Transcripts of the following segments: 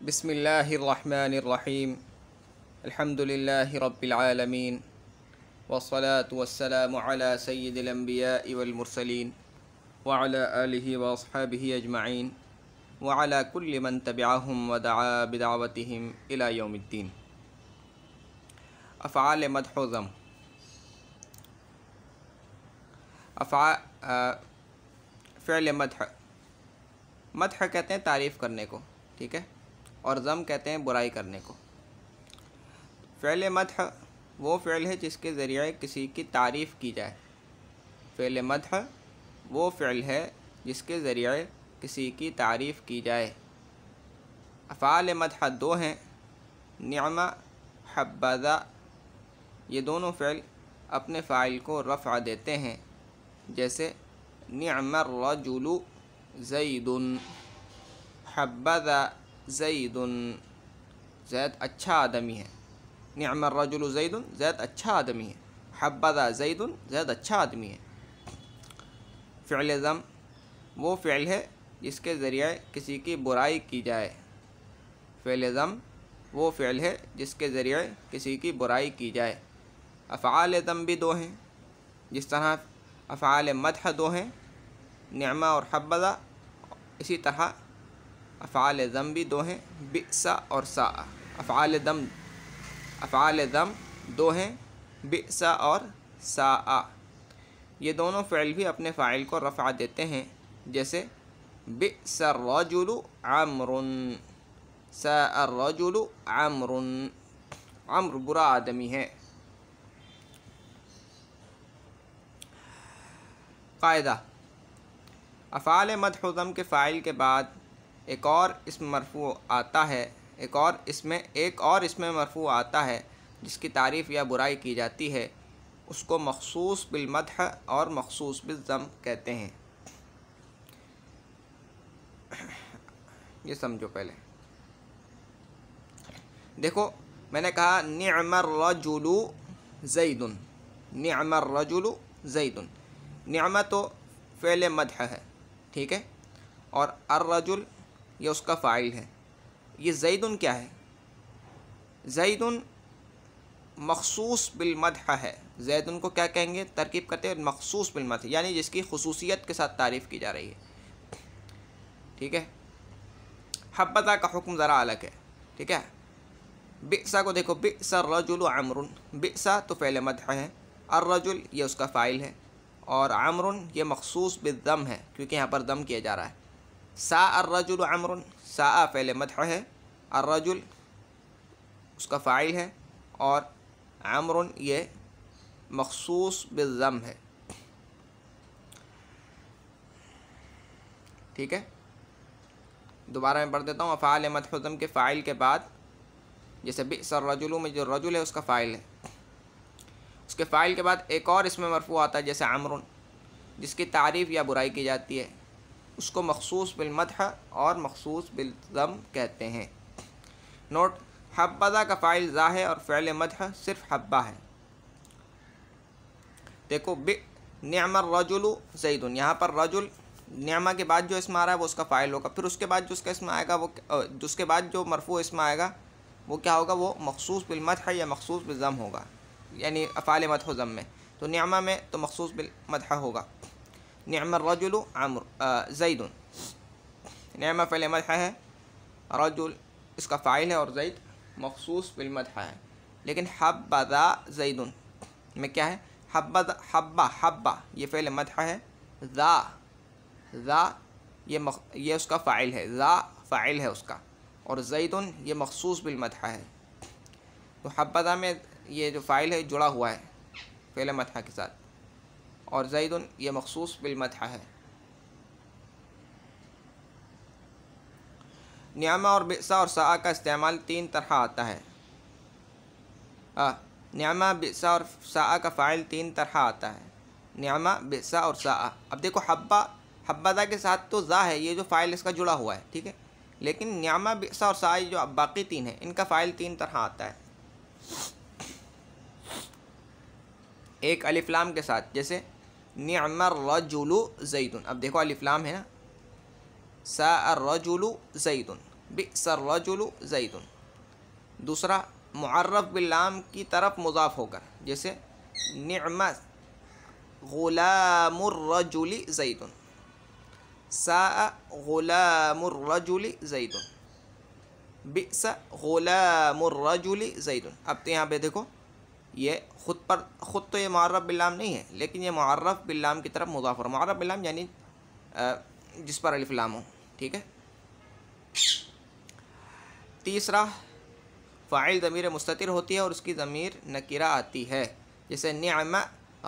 بسم اللہ الرحمن الرحیم الحمد للہ رب العالمین والصلاة والسلام علی سید الانبیاء والمرسلین وعلی آلہ واصحابہ اجمعین وعلی کل من تبعہم ودعا بدعوتہم الی یوم الدین۔ افعال مدح و ذم۔ فعل مدح، مدح کہتے ہیں تعریف کرنے کو، ٹھیک ہے، اور ذم کہتے ہیں برائی کرنے کو۔ فعل مدح وہ فعل ہے جس کے ذریعے کسی کی تعریف کی جائے۔ فعل مدح وہ فعل ہے جس کے ذریعے کسی کی تعریف کی جائے۔ افعال مدح دو ہیں، نعم، حبذا۔ یہ دونوں فعل اپنے فاعل کو رفع دیتے ہیں، جیسے نعم الرجل زید، حبذا زید، زید اچھا آدمی ہے۔ نعم الرجل زید، زید اچھا آدمی ہے۔ حبذا زید، زید اچھا آدمی ہے۔ فعل ذم وہ فعل ہے جس کے ذریعے کسی کی برائی کی جائے۔ فعل ذم وہ فعل ہے جس کے ذریعے کسی کی برائی کی جائے۔ افعال ذم بھی دو ہیں، جس طرح افعال مدح دو ہیں، نعم اور حبذا، اسی طرح افعال ذم بھی دو ہیں، بئس اور ساء۔ افعال ذم دو ہیں، بئس اور ساء۔ یہ دونوں فعل بھی اپنے فاعل کو رفع دیتے ہیں، جیسے بئس الرجل عمرو، ساء الرجل عمرو، عمرو برا آدمی ہے۔ قاعدہ: افعال مدح و ذم کے فاعل کے بعد ایک اور اسم مرفوع آتا ہے، ایک اور اسم مرفوع آتا ہے جس کی تعریف یا برائی کی جاتی ہے، اس کو مخصوص بالمدح اور مخصوص بالذم کہتے ہیں۔ یہ سمجھو پہلے، دیکھو میں نے کہا نعم الرجل زید، نعم الرجل زید۔ نعم تو فعل مدح ہے، ٹھیک ہے، اور الرجل یہ اس کا فاعل ہے۔ یہ زیدن کیا ہے؟ زیدن مخصوص بالمدح ہے۔ زیدن کو کیا کہیں گے؟ ترکیب کرتے ہیں مخصوص بالمدح، یعنی جس کی خصوصیت کے ساتھ تعریف کی جا رہی ہے، ٹھیک ہے۔ حبذا کا حکم ذرا الگ ہے، ٹھیک ہے۔ بئس کو دیکھو، بئس الرجل عمرو، بئس تو فعل مدح ہے، الرجل یہ اس کا فاعل ہے، اور عمرو یہ مخصوص بالذم ہے کیونکہ یہاں پر ذم کیا جا رہا ہے۔ ساء الرجل عمرو، ساء فعل مدح ہے، الرجل اس کا فاعل ہے، اور عمرو یہ مخصوص بالذم ہے، ٹھیک ہے۔ دوبارہ میں پڑھ دیتا ہوں۔ افعال مدح و ذم کے فاعل کے بعد، جیسے بئس الرجل میں جو رجل ہے اس کا فاعل ہے، اس کے فاعل کے بعد ایک اور اسم مرفوع آتا ہے جیسے عمرو، جس کی تعریف یا برائی کی جاتی ہے، اس کو مخصوص بالمدح اور مخصوص بالذم کہتے ہیں۔ نوٹ: حبذا کا فاعل ذا ہے اور فعل مدح صرف حبہ ہے۔ دیکھو نعم الرجل زید، یہاں پر رجل نعمہ کے بعد جو اسم آ رہا ہے وہ اس کا فاعل ہوگا، پھر اس کے بعد جو اس کا اسم آئے گا اس کے بعد جو مرفوع اسم آئے گا وہ کیا ہوگا؟ وہ مخصوص بالمدح یا مخصوص بالذم ہوگا، یعنی افعال مدح و ذم میں۔ تو نعمہ میں تو مخصوص بالمدح ہوگا، نعم الرجل زید، نعمہ فعل مدح ہے، رجل اس کا فاعل ہے، اور زید مخصوص بالمدح ہے۔ لیکن حبذا زید میں کیا ہے؟ حبہ یہ فعل مدح ہے، ذا یہ اس کا فاعل ہے، ذا فاعل ہے اس کا، اور زید یہ مخصوص بالمدح ہے۔ تو حبذا میں یہ جو فاعل ہے جڑا ہوا ہے فعل مدح کے ساتھ، اور زید یہ مخصوص بالمدح ہے۔ نعمہ اور بئس اور ساء کا استعمال تین طرح آتا ہے۔ نعمہ، بئس اور ساء کا فاعل تین طرح آتا ہے، نعمہ، بئس اور ساء۔ اب دیکھو حبذا کے ساتھ تو ذا ہے، یہ جو فاعل اس کا جڑا ہوا ہے، ٹھیک ہے، لیکن نعمہ، بئس اور ساء جو اب باقی تین ہیں، ان کا فاعل تین طرح آتا ہے۔ ایک الف لام کے ساتھ، جیسے نعم الرجل زید، اب دیکھو الف لام ہے نا، ساء الرجل زید، بئس الرجل زید. دوسرا معرف باللام کی طرف مضاف ہو کر، جیسے نعم غلام الرجل زید، ساء غلام الرجل زید، بئس غلام الرجل زید. اب تو یہاں پہ دیکھو یہ خود تو یہ معرف باللام نہیں ہے، لیکن یہ معرف باللام کی طرف مضاف ہے. معرف باللام یعنی جس پر الف لام ہو. ٹھیک ہے. تیسرا فاعل ضمیر مستتر ہوتی ہے اور اس کی ضمیر نکرہ آتی ہے، جیسے نعم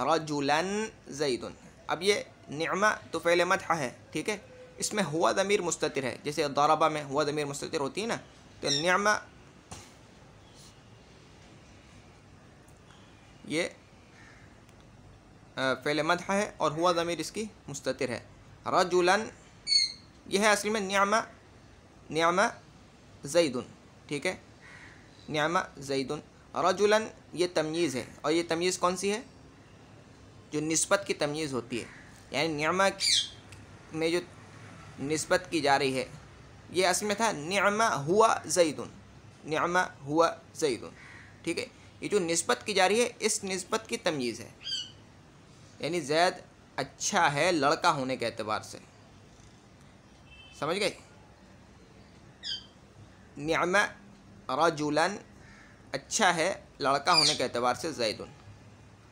رجلا زید. اب یہ نعم تو فعل مدح ہے، ٹھیک ہے، اس میں ہوا ضمیر مستتر ہے، جیسے ضربہ میں ہوا ضمیر مستتر ہوتی ہے نا، تو نعم یہ فعل مدح ہے اور ہوا ضمیر اس کی مستتر ہے. رجلا یہ ہے اصل میں نعم زید. ٹھیک ہے، نعم زید. رجلا یہ تمییز ہے، اور یہ تمییز کون سی ہے؟ جو نسبت کی تمییز ہوتی ہے، یعنی نعم میں جو نسبت کی جا رہی ہے، یہ اصل میں تھا نعم ہوا زید، نعم ہوا زید. ٹھیک ہے، یہ جو نسبت کی جا رہی ہے اس نسبت کی تمییز ہے، یعنی زید اچھا ہے لڑکا ہونے کے اعتبار سے. سمجھ گئے؟ نعم رجلا اچھا ہے لڑکا ہونے کے اعتبار سے زید،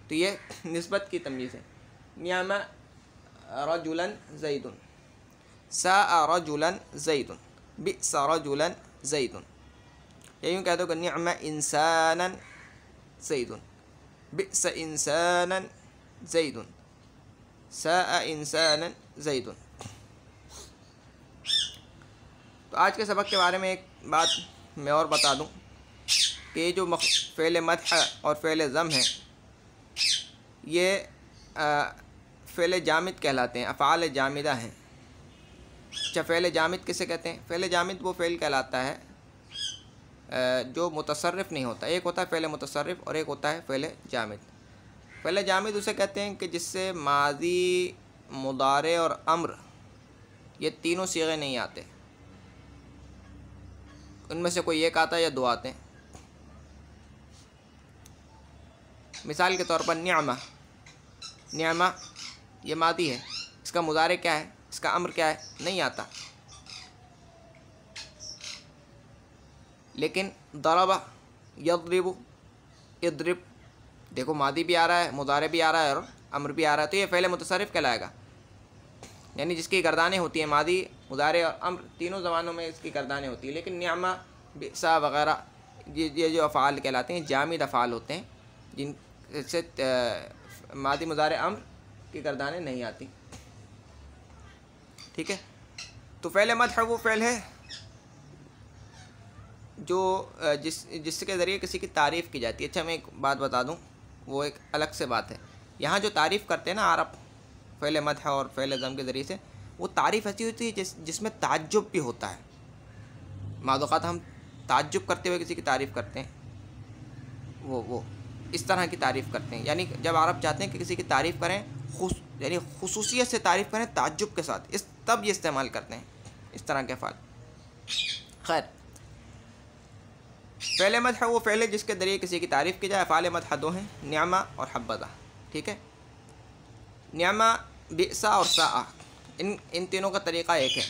تو یہ نسبت کی تمییز ہے. نعم رجلا زید، ساء رجلا زید، بئس رجلا زید. یا یوں کہہ دو کہ نعم انسانا زید، بئس انسانا زید، ساء انسانا زید. تو آج کے سبق کے بارے میں ایک بات میں اور بتا دوں کہ یہ جو فعل مدح اور فعل ذم ہے، یہ فعل جامد کہلاتے ہیں، افعال جامدہ ہیں. اچھا، فعل جامد کسے کہتے ہیں؟ فعل جامد وہ فعل کہلاتا ہے جو متصرف نہیں ہوتا. ایک ہوتا ہے فعل متصرف اور ایک ہوتا ہے فعل جامد. فعل جامد اسے کہتے ہیں کہ جس سے ماضی، مضارع اور امر یہ تینوں صیغے نہیں آتے، ان میں سے کوئی ایک آتا ہے یا دو آتے ہیں. مثال کے طور پر نعمہ یہ ماضی ہے، اس کا مضارع کیا ہے، اس کا امر کیا ہے، نہیں آتا. لیکن ضرب یضرب اضرب، دیکھو ماضی بھی آ رہا ہے، مضارع بھی آ رہا ہے اور امر بھی آ رہا ہے، تو یہ فعل متصرف کہلائے گا. یعنی جس کی گردانیں ہوتی ہیں، ماضی، مضارع اور امر تینوں زبانوں میں اس کی گردانیں ہوتی ہیں. لیکن نعمہ، بئسا وغیرہ یہ جو افعال کہلاتے ہیں جامد افعال ہوتے ہیں، جن سے ماضی، مضارع، امر کی گردانیں نہیں آتی. ٹھیک ہے. تو فعل مدح وہ فعل ہے جو جس کے ذریعے کسی کی تعریف کی جاتی ہے. اچھا، میں ایک بات بتا دوں، وہ ایک الگ سے بات ہے. یہاں جو تعریف کرتے ہیں نا عرب فعل مدح اور فعل ذم کے ذریعے سے، وہ تعریف ایسی ہوتی ہے جس میں تعجب بھی ہوتا ہے. بعض اوقات ہم تعجب کرتے ہوئے کسی کی تعریف کرتے ہیں، وہ اس طرح کی تعریف کرتے ہیں. یعنی جب عرب چاہتے ہیں کہ کسی کی تعریف کریں، یعنی خصوصیت سے تعریف کریں تعجب کے ساتھ، تب یہ استعمال کرتے ہیں اس طرح کے افعال. خیر، فعل مدح وہ فعل ہے جس کے ذریعے کسی کی تعریف کی جائے. افعال مدح دو ہیں، نعمہ اور حبذا. ٹھیک ہے. نعمہ، بئسا اور ساء، ان تینوں کا طریقہ ایک ہے.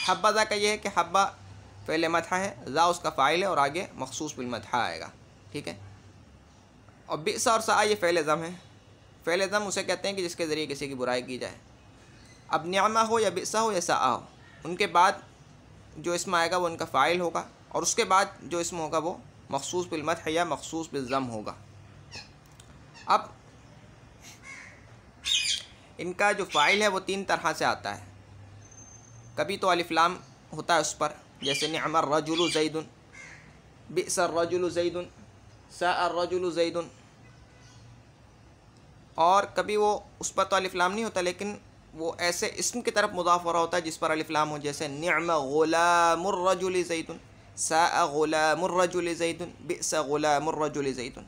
حبذا کا یہ ہے کہ حبہ فعل مدح ہے، ذا اس کا فاعل ہے اور آگے مخصوص بالمدح آئے گا. ٹھیک ہے. اور بئسا اور ساء یہ فعل ذم ہے. فعل ذم اسے کہتے ہیں کہ جس کے ذریعے کسی کی برائی کی جائے. اب نعمہ ہو یا بئسا ہو یا ساء ہو، ان کے بعد جو اسم آئے گا وہ ان کا فاعل ہوگا، اور اس کے بعد جو اسم ہوگا وہ مخصوص بالمدح یا مخصوص بالذم ہوگا. اب ان کا جو فاعل ہے وہ تین طرح سے آتا ہے. کبھی تو الف لام ہوتا ہے اس پر، جیسے نعم الرجل زید، بئس الرجل زید، ساء الرجل زید. اور کبھی وہ اس پر تو الف لام نہیں ہوتا، لیکن وہ ایسے اسم کی طرف مضاف ہو رہا ہوتا ہے جس پر الف لام ہو، جیسے نعم غلام الرجل زید، ساء غلام الرجل زید، بئس غلام الرجل زید.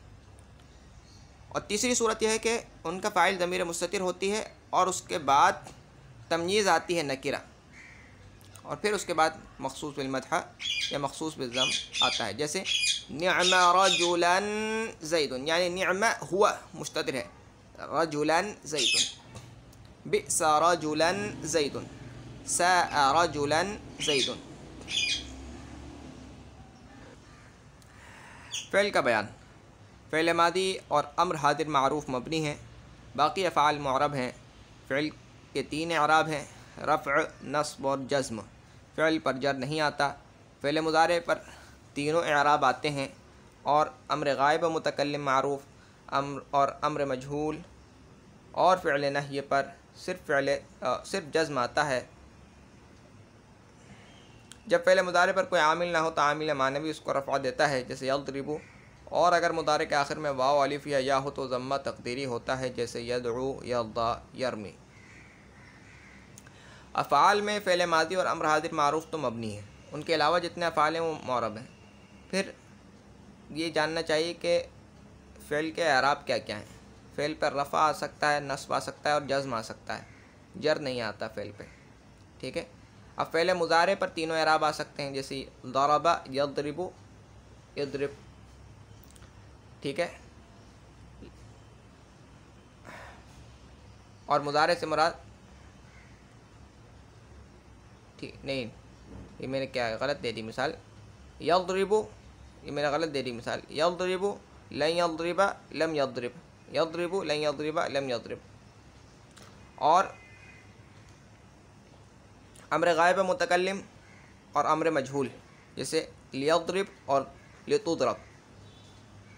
اور تیسری صورت یہ ہے کہ ان کا فاعل ضمیر مستتر ہوتی ہے اور اس کے بعد تمییز آتی ہے نکرہ، اور پھر اس کے بعد مخصوص بالمدح یا مخصوص بالضم آتا ہے، جیسے نعم رجلا زید، یعنی نعم ہوا مستتر ہے، رجلا زید، بئس رجلا زید، ساء رجلا زید۔ فعل کا بیان، فعل ماضی اور امر حاضر معروف مبنی ہیں، باقی افعال معرب ہیں۔ فعل کے 3 اعراب ہیں، رفع، نصب اور جزم۔ فعل پر جر نہیں آتا۔ فعل مضارع پر تینوں اعراب آتے ہیں، اور امر غائب و متکلم معروف، اور امر مجہول اور فعل نہی پر صرف جزم آتا ہے۔ جب فعل مضارع پر کوئی عامل نہ ہو تو عامل معنوی اس کو رفع دیتا ہے، جیسے یضرب، اور اگر مضارع کے آخر میں واو، الف یا یا ہو تو ضمہ تقدیری ہوتا ہے، جیسے یدعو، یرضی، یرمی۔ افعال میں فعل ماضی اور امر حاضر معروف تو مبنی ہیں، ان کے علاوہ جتنے افعال ہیں وہ معرب ہیں۔ پھر یہ جاننا چاہیے کہ فعل کے اعراب کیا کیا ہیں۔ فعل پر رفع آ سکتا ہے، نصب آ سکتا ہے اور جزم آ سکتا ہے، جر نہیں آتا فعل پہ، ٹھیک ہے۔ اب فعل مضارع پر تینوں اعراب آ سکتے ہیں، جیسے ضرب، یضرب، یضرب، ٹھیک ہے۔ اور مضارع سے مراد نہیں، یہ میں نے کیا غلط دے دی مثال، یضرب، یہ میں نے غلط دے دی مثال، یضرب لن یضرب لم یضرب، یضرب لن یضرب لم یضرب۔ اور امر غائب متکلم اور امر مجہول، جیسے لیضرب اور لتضرب،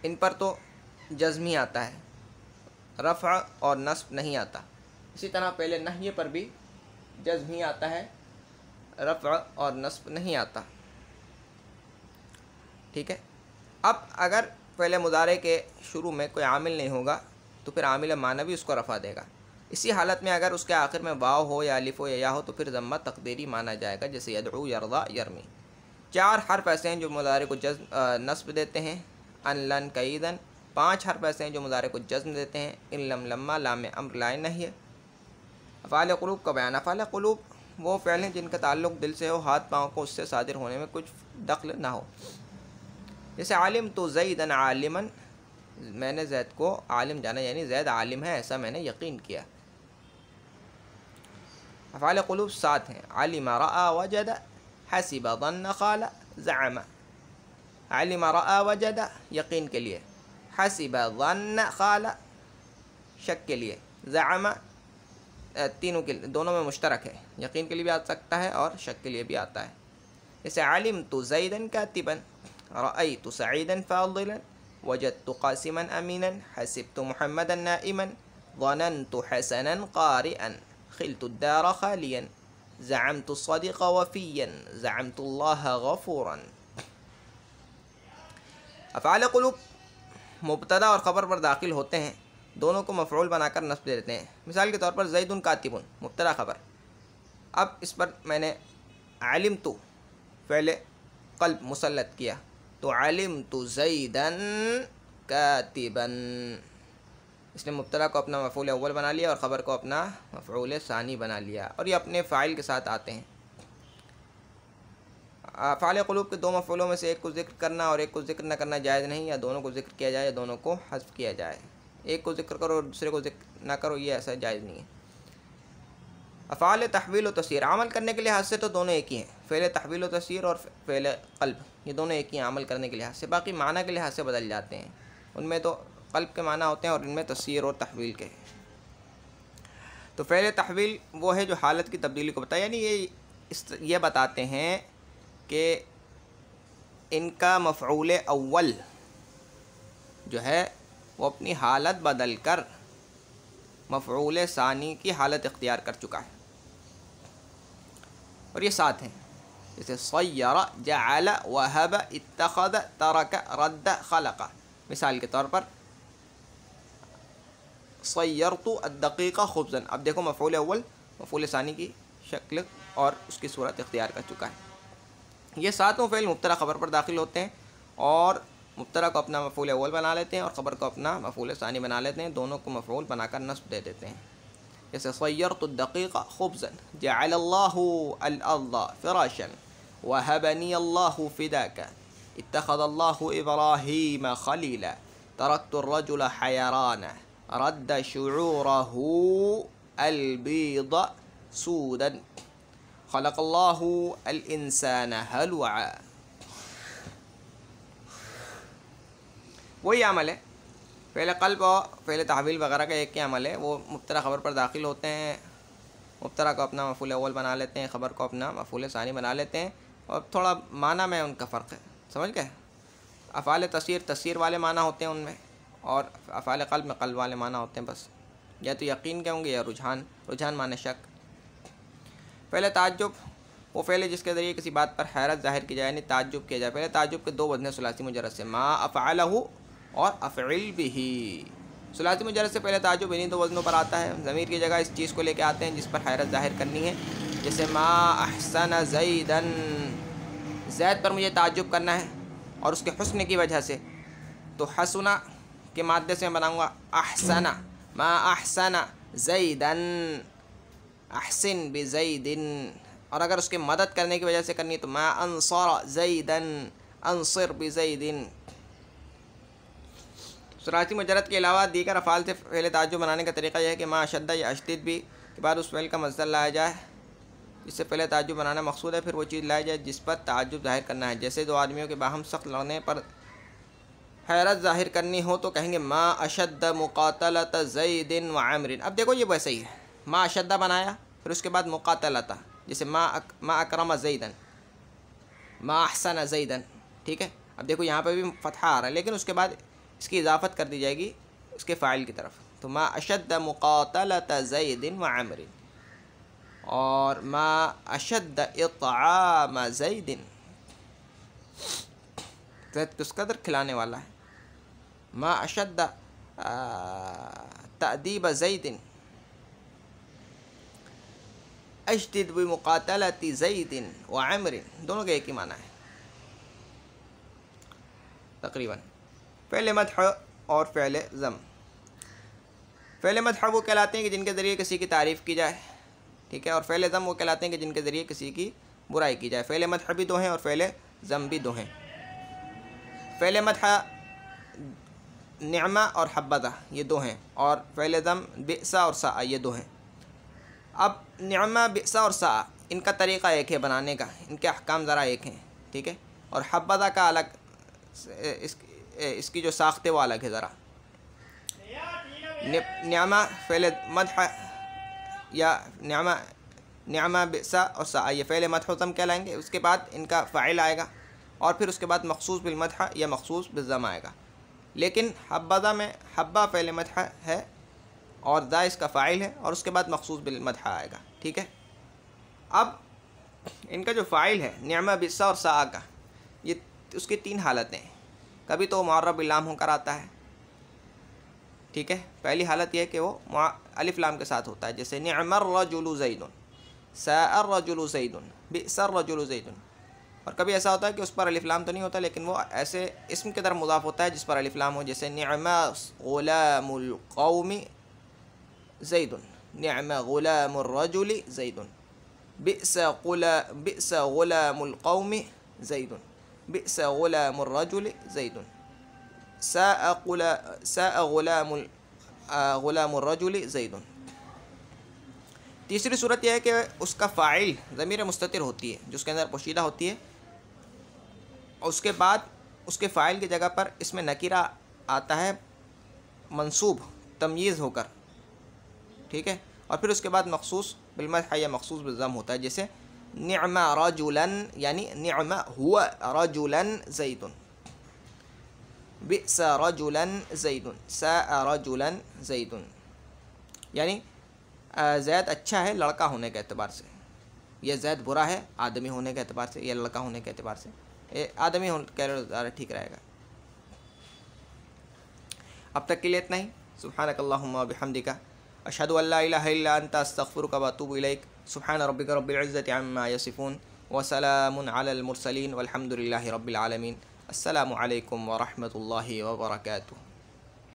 ان پر تو جزمی آتا ہے، رفع اور نصب نہیں آتا۔ اسی طرح پہلے نہی پر بھی جزمی آتا ہے، رفع اور نصب نہیں آتا، ٹھیک ہے۔ اب اگر فعل مضارع کے شروع میں کوئی عامل نہیں ہوگا تو پھر عامل معنوی اس کو رفع دے گا۔ اسی حالت میں اگر اس کے آخر میں واو ہو یا الف ہو یا یا ہو تو پھر ضمہ تقدیری مانا جائے گا، جیسے یدعو، یرضی، یرمی۔ 4 حرف ایسے ہیں جو مضارع کو نصب دیتے ہیں، ان، لن، کیدن۔ 5 حرف ایسے ہیں جو مضارع کو جزم دیتے ہیں، ان، لم، لما، لام امر، لام نہی۔ افعال قلوب کا بیان، افعال قلوب وہ فعل ہیں جن کا تعلق دل سے ہو، ہاتھ پاؤں کو اس سے صادر ہونے میں کچھ دخل نہ ہو، جیسے علمت زیدا عالما، میں نے زید کو عالم جانا، یعنی زید عالم ہے ایسا میں نے یقین کیا۔ افعال قلوب 7 ہیں، علم، رأى، وجد، حسب، ظن، قال، زعم۔ علم، رأى، وجد یقین کے لیے، حسب، ظن، قال شک کے لیے، زعم تینوں کے دونوں میں مشترک ہے، یقین کے لیے بھی آ سکتا ہے اور شک کے لیے بھی آتا ہے، جیسے علمت زیدا کاتبا، رأیت سعیدا فاضلا، وجدت قاسما امینا، حسبت محمدا نائما، ظننت حسنا قارئا، خلت الدار خالیا، زعمت الصديق وفيا، زعمت الله غفورا۔ افعال قلوب مبتدا اور خبر پر داخل ہوتے ہیں، دونوں کو مفعول بنا کر نصب دیتے ہیں۔ مثال کے طور پر زید کاتب، مبتدا خبر۔ اب اس پر میں نے علمت فعل قلب مسلط کیا تو علمت زیدا کاتبا، اس نے مبتدا کو اپنا مفعول اول بنا لیا اور خبر کو اپنا مفعول ثانی بنا لیا، اور یہ اپنے فاعل کے ساتھ آتے ہیں۔ افعال قلوب کے 2 مفعولوں میں سے ایک کو ذکر کرنا اور ایک کو ذکر نہ کرنا جائز نہیں، یا دونوں کو ذکر کیا جائے یا دونوں کو حذف کیا جائے، ایک کو ذکر کرو اور دوسرے کو ذکر نہ کرو، یہ ایسا جائز نہیں ہے۔ افعال تحویل و تسییر، عمل کرنے کے لحاظ سے تو دونوں ایک ہی ہیں، فعل تحویل و تسییر اور فعل قلب، یہ دونوں ایک ہی ہیں عمل کرنے کے لحاظ سے، باقی معنی کے لحاظ سے بدل جاتے ہیں، ان میں تو قلب کے معنی ہوتے ہیں اور ان میں تسییر اور تحویل کے۔ تو فعل تحویل وہ ہے جو حالت کی تبدیلی کو بتایا، یعنی یہ بتاتے ہیں کہ ان کا مفعول اول جو ہے وہ اپنی حالت بدل کر مفعول ثانی کی حالت اختیار کر چکا ہے، اور یہ 7 ہیں، جیسے صیر، جعل، وہب، اتخذ، ترک، رد، خلق۔ مثال کے طور پر صیرت الدقیق خبزا، اب دیکھو مفعول اول مفعول ثانی کی شکل اور اس کی صورت اختیار کر چکا ہے۔ یہ 7 فعل مبتدا خبر پر داخل ہوتے ہیں، اور مبتدا کو اپنا مفعول اول بنا لیتے ہیں اور خبر کو اپنا مفعول ثانی بنا لیتے ہیں، دونوں کو مفعول بنا کر نصب دے دیتے ہیں۔ جیسے صیرت الدقیق خبزا، جعل اللہ الارض فراشا، وهبنی اللہ فداک، اتخذ اللہ ابراہیم خلیلا، ترکت الرجل حیرانا، رد شعورہ البیض سودا، خلق اللہ الانسان ہلوعا۔ وہی عمل ہے، فعل قلب اور فعل تحویل وغیرہ کا ایک ہی عمل ہے۔ وہ مبتدا خبر پر داخل ہوتے ہیں، مبتدا کو اپنا مفعول اول بنا لیتے ہیں، خبر کو اپنا مفعول ثانی بنا لیتے ہیں، اور تھوڑا معنی میں ان کا فرق ہے، سمجھ گئے؟ افعال تسیر والے معنی ہوتے ہیں ان میں، اور افعال قلب میں قلب والے معنی ہوتے ہیں بس، یا تو یقین کے ہوں گے یا رجحان معنی شک۔ پہلے تعجب، وہ فعل جس کے ذریعے کسی بات پر حیرت ظاہر کی جائے، یعنی تعجب کیا جائے۔ پہلے تعجب کے دو وزن ثلاثی مجرد سے، ما افعلہ اور افعل بہ۔ ثلاثی مجرد سے پہلے تعجب انہیں دو وزنوں پر آتا ہے، ضمیر کی جگہ اس چیز کو لے کے آتے ہیں جس پر حیرت ظاہر کرنی ہے، جیسے ما احسن زیدن، زید پر مجھے تعجب کرنا ہے اور اس کے حسن کی وجہ سے، تو حسنا کے مادے سے میں بناؤں گا احسن، ما احسن زیدن، احسن بزیدن، اور اگر اس کی مدد کرنے کی وجہ سے کرنی تو ما انصر زیدن، انصر بزیدن۔ ثلاثی مجرد کے علاوہ دیگر افعال سے فعل تعجب بنانے کا طریقہ یہ ہے کہ ما اشد یا اشدد بھی کے بعد اس فعل کا مصدر لایا جائے، اس سے پہلے تعجب بنانا مقصود ہے، پھر وہ چیز لائی جائے جس پر تعجب ظاہر کرنا ہے۔ جیسے دو آدمیوں کے باہم سخت لڑنے پر حیرت ظاہر کرنی ہو تو کہیں گے ما اشد مقاتلۃ زید و عمر۔ اب دیکھو یہ ویسے ہی ہے، ما اشدہ بنایا پھر اس کے بعد مقاتلۃ، جیسے ما اکرم زیدن، ما احسن زیدن، ٹھیک ہے؟ اب دیکھو یہاں پہ بھی فتحہ آ رہا ہے، لیکن اس کے بعد اس کی اضافت کر دی جائے گی اس کے فاعل کی طرف، تو ما اشد مقاتلۃ زید و عمر، اور ما اشد اطعام زید، زید کس قدر کھلانے والا ہے، ما اشد تأدیب زید، اشدد بمقاتلۃ زید و عمر، دونوں کے ایک ہی معنی ہے تقریباً۔ فعل مدح اور فعل ذم۔ فعل مدح وہ کہلاتے ہیں کہ جن کے ذریعے کسی کی تعریف کی جائے، ٹھیک ہے، اور فعل ذم وہ کہلاتے ہیں کہ جن کے ذریعے کسی کی برائی کی جائے۔ فعل مدح بھی دو ہیں اور فعل ذم بھی دو ہیں۔ فعل مدح نعمہ اور حبذا یہ دو ہیں، اور فعل ذم بئس اور ساء یہ دو ہیں۔ اب نعمہ، بئس اور ساء ان کا طریقہ ایک ہے بنانے کا، ان کے احکام ذرا ایک ہیں، ٹھیک ہے، اور حبذا کا الگ، اس کی جو ساخت ہے وہ الگ ہے ذرا۔ نعمہ فعل مدح یا نعمہ بئس اور ساء یہ فعل مدح و ذم کہلائیں گے، اس کے بعد ان کا فاعل آئے گا، اور پھر اس کے بعد مخصوص بالمدح یا مخصوص بالذم آئے گا۔ لیکن حبذا میں حبہ فعل مدح ہے اور ذا اس کا فاعل ہے، اور اس کے بعد مخصوص بالمدح آئے گا، ٹھیک ہے۔ اب ان کا جو فاعل ہے نعمہ بئس اور ساء کا، یہ اس کی تین حالتیں ہیں۔ کبھی تو معرب باللام ہو کر آتا ہے، ٹھیک ہے، پہلی حالت یہ ہے کہ وہ الف لام کے ساتھ ہوتا ہے، جیسے نعم الرجل زید، ساء الرجل زید، بئس الرجل زید۔ اور کبھی ایسا ہوتا ہے کہ اس پر الف لام تو نہیں ہوتا، لیکن وہ ایسے اسم کی طرف مضاف ہوتا ہے جس پر الف لام ہو، جیسے نعم غلام القوم زید، نعم غلام الرجل زید، بئس غلام القوم زید، بئس غلام الرجل زید، ساء غلام الرجل زید۔ تیسری صورت یہ ہے کہ اس کا فاعل ضمیر مستتر ہوتی ہے جو اس کے اندر پوشیدہ ہوتی ہے، اور اس کے بعد اس کے فاعل کی جگہ پر اس میں نکیرہ آتا ہے منصوب تمییز ہو کر، ٹھیک ہے، اور پھر اس کے بعد مخصوص بالمدح یا مخصوص بالذم ہوتا ہے، جیسے نعم رجلا یعنی نعم ہوا رجلا زید، بئس رجلا زید، ساء رجلا زید، یعنی زید اچھا ہے لڑکا ہونے کے اعتبار سے، یہ زید برا ہے آدمی ہونے کے اعتبار سے، یا لڑکا ہونے کے اعتبار سے، آدمی زیادہ ٹھیک رہے گا۔ اب تک کے لیے اتنا ہی۔ سبحانک اللہم و بحمدک، اشہد ان لا الہ الا انت، استغفرک و اتوب الیک۔ سبحان ربک رب العزۃ عما یصفون، وسلام علی المرسلین، والحمد للہ رب العالمین۔ السلام علیکم ورحمۃ اللہ وبرکاتہ۔